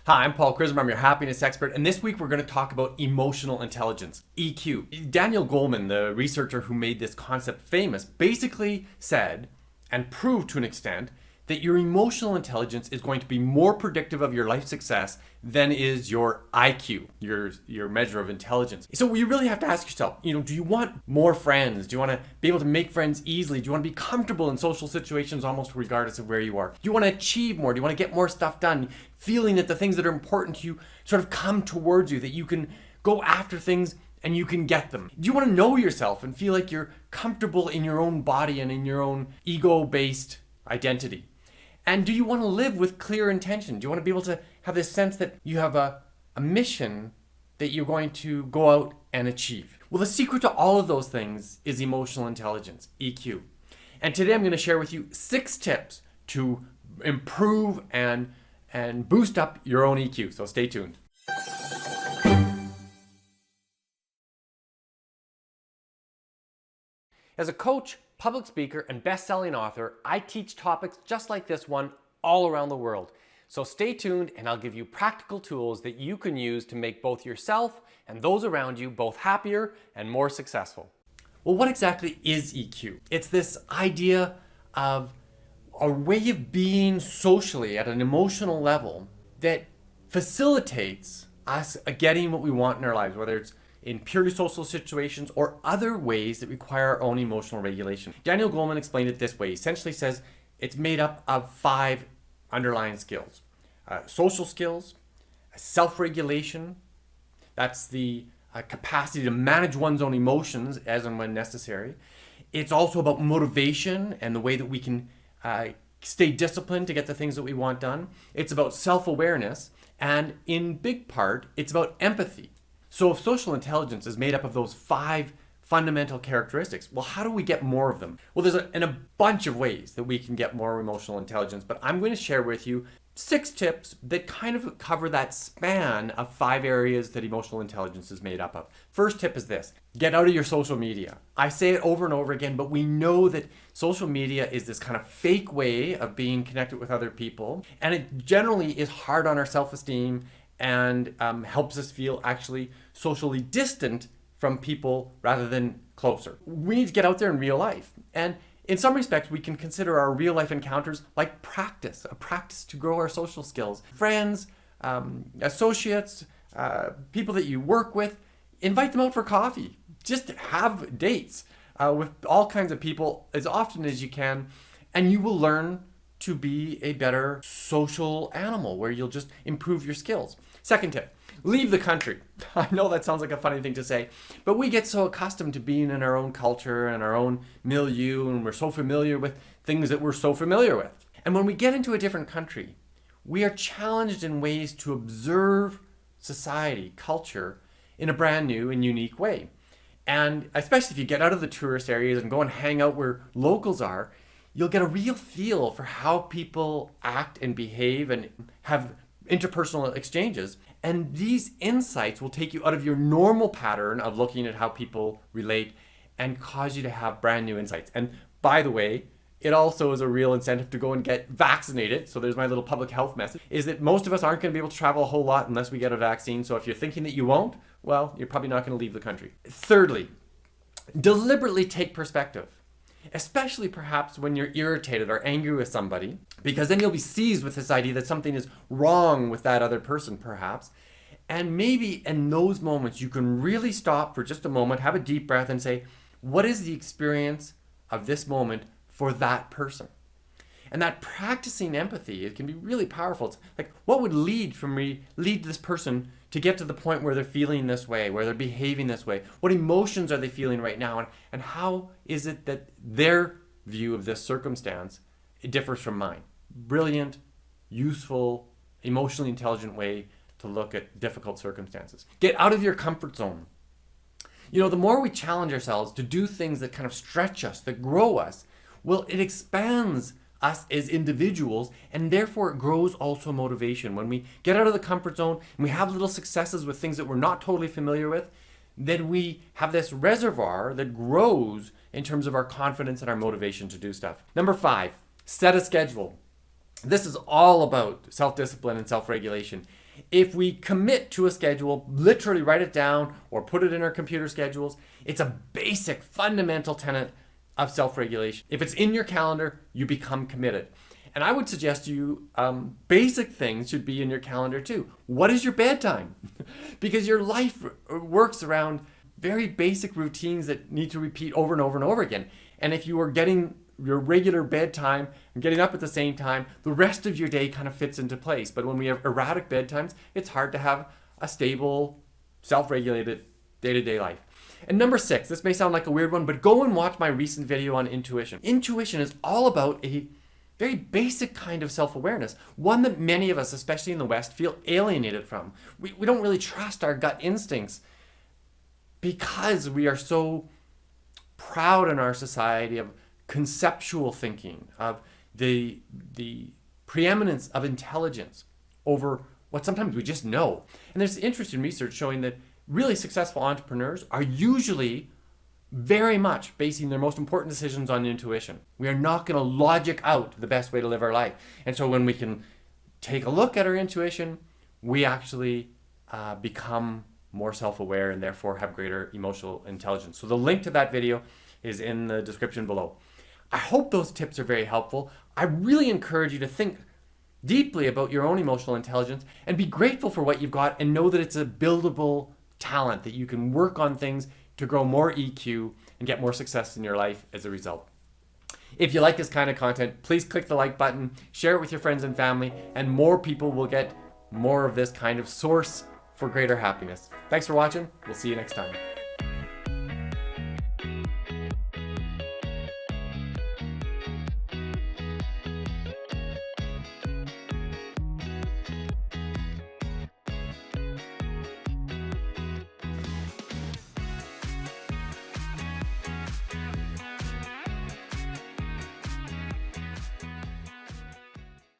Hi, I'm Paul Chrism. I'm your happiness expert, and this week we're going to talk about emotional intelligence, EQ. Daniel Goleman, the researcher who made this concept famous, basically said and proved to an extent that your emotional intelligence is going to be more predictive of your life success than is your IQ, your measure of intelligence. So you really have to ask yourself, do you want more friends? Do you want to be able to make friends easily? Do you want to be comfortable in social situations almost regardless of where you are? Do you want to achieve more? Do you want to get more stuff done? Feeling that the things that are important to you sort of come towards you, that you can go after things and you can get them. Do you want to know yourself and feel like you're comfortable in your own body and in your own ego-based identity? And do you want to live with clear intention? Do you want to be able to have this sense that you have a mission that you're going to go out and achieve? Well, the secret to all of those things is emotional intelligence, EQ. And today I'm going to share with you 6 tips to improve and boost up your own EQ. So stay tuned. As a coach, public speaker, and best-selling author, I teach topics just like this one all around the world. So stay tuned and I'll give you practical tools that you can use to make both yourself and those around you both happier and more successful. Well, what exactly is EQ? It's this idea of a way of being socially at an emotional level that facilitates us getting what we want in our lives, whether it's in purely social situations or other ways that require our own emotional regulation. Daniel Goleman explained it this way. He essentially says it's made up of 5 underlying skills. Social skills, self-regulation, that's the capacity to manage one's own emotions as and when necessary. It's also about motivation and the way that we can stay disciplined to get the things that we want done. It's about self-awareness, and in big part, it's about empathy. So if social intelligence is made up of those 5 fundamental characteristics, well, how do we get more of them? Well, there's a bunch of ways that we can get more emotional intelligence, but I'm going to share with you 6 tips that kind of cover that span of 5 areas that emotional intelligence is made up of. First tip is this: get out of your social media. I say it over and over again, but we know that social media is this kind of fake way of being connected with other people, and it generally is hard on our self-esteem and helps us feel actually socially distant from people rather than closer. We need to get out there in real life. And in some respects, we can consider our real life encounters like a practice to grow our social skills. Friends, associates, people that you work with, invite them out for coffee. Just have dates with all kinds of people as often as you can, and you will learn to be a better social animal where you'll just improve your skills. Second tip, leave the country. I know that sounds like a funny thing to say, but we get so accustomed to being in our own culture and our own milieu, and we're so familiar with things that we're so familiar with. And when we get into a different country, we are challenged in ways to observe society, culture, in a brand new and unique way. And especially if you get out of the tourist areas and go and hang out where locals are, you'll get a real feel for how people act and behave and have interpersonal exchanges. And these insights will take you out of your normal pattern of looking at how people relate and cause you to have brand new insights. And by the way, it also is a real incentive to go and get vaccinated. So there's my little public health message, is that most of us aren't going to be able to travel a whole lot unless we get a vaccine. So if you're thinking that you won't, well, you're probably not going to leave the country. Thirdly, deliberately take perspective. Especially perhaps when you're irritated or angry with somebody, because then you'll be seized with this idea that something is wrong with that other person perhaps. And maybe in those moments you can really stop for just a moment, have a deep breath and say, what is the experience of this moment for that person? And that practicing empathy, it can be really powerful. It's like, what would lead this person to get to the point where they're feeling this way, where they're behaving this way? What emotions are they feeling right now? And how is it that their view of this circumstance differs from mine? Brilliant, useful, emotionally intelligent way to look at difficult circumstances. Get out of your comfort zone. The more we challenge ourselves to do things that kind of stretch us, that grow us, well, it expands us as individuals, and therefore it grows also motivation. When we get out of the comfort zone and we have little successes with things that we're not totally familiar with, then we have this reservoir that grows in terms of our confidence and our motivation to do stuff. Number 5, set a schedule. This is all about self-discipline and self-regulation. If we commit to a schedule, literally write it down or put it in our computer schedules, it's a basic fundamental tenet of self-regulation. If it's in your calendar, you become committed. And I would suggest to you basic things should be in your calendar too. What is your bedtime? Because your life works around very basic routines that need to repeat over and over and over again. And if you are getting your regular bedtime and getting up at the same time, the rest of your day kind of fits into place. But when we have erratic bedtimes, it's hard to have a stable, self-regulated day-to-day life. And number 6, this may sound like a weird one, but go and watch my recent video on intuition. Intuition is all about a very basic kind of self-awareness, one that many of us, especially in the West, feel alienated from. We don't really trust our gut instincts because we are so proud in our society of conceptual thinking, of the preeminence of intelligence over what sometimes we just know. And there's interesting research showing that really successful entrepreneurs are usually very much basing their most important decisions on intuition. We are not going to logic out the best way to live our life. And so when we can take a look at our intuition, we actually become more self-aware and therefore have greater emotional intelligence. So the link to that video is in the description below. I hope those tips are very helpful. I really encourage you to think deeply about your own emotional intelligence and be grateful for what you've got and know that it's a buildable talent, that you can work on things to grow more EQ and get more success in your life as a result. If you like this kind of content, please click the like button, share it with your friends and family, and more people will get more of this kind of source for greater happiness. Thanks for watching. We'll see you next time.